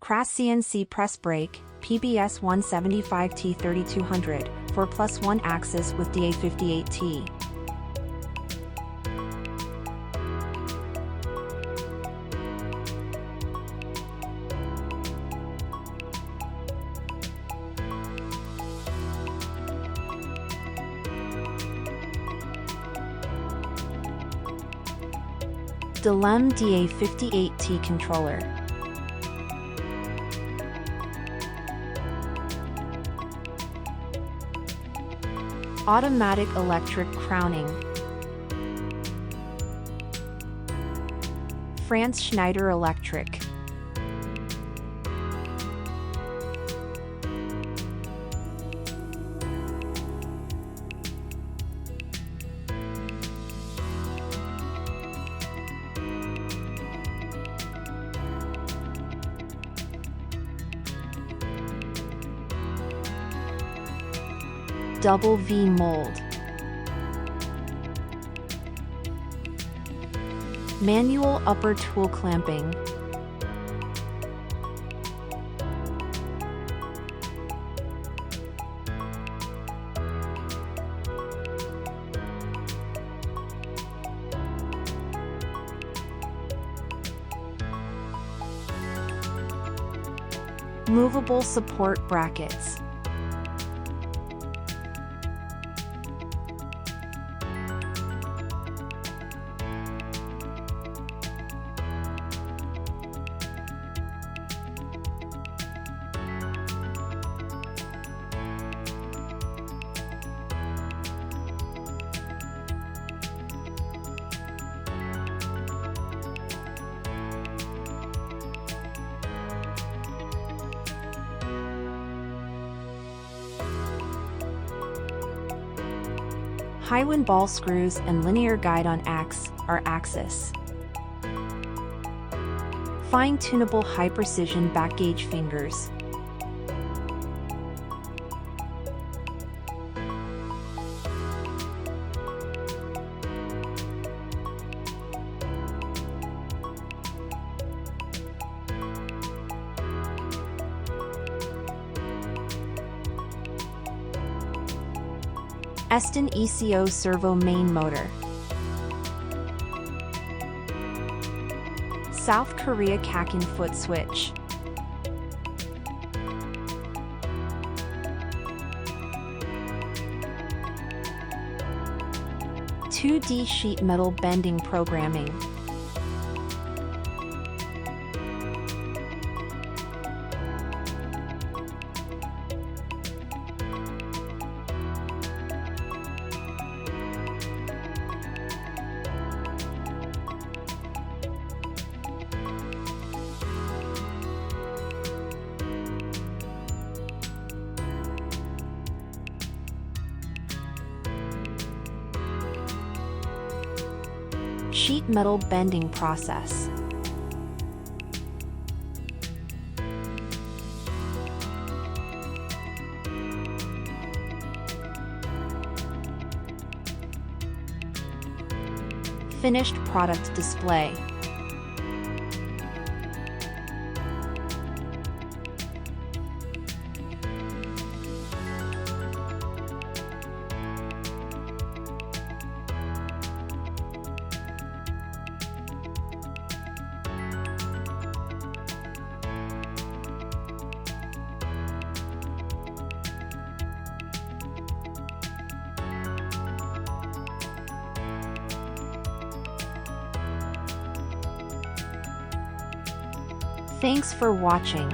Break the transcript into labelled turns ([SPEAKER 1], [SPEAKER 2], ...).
[SPEAKER 1] KRRASS CNC Press Brake, PBS 175T3200, 4+1 axis with DA-58T. DA-58T controller. Automatic electric crowning. France Schneider Electric. Double V mold. Manual upper tool clamping. Movable support brackets. High-wind ball screws and linear guide on axis. Fine-tunable high-precision back gauge fingers. Eston ECO servo main motor. South Korea Kakin foot switch. (2D) sheet metal bending programming. Sheet metal bending process. Finished product display. Thanks for watching.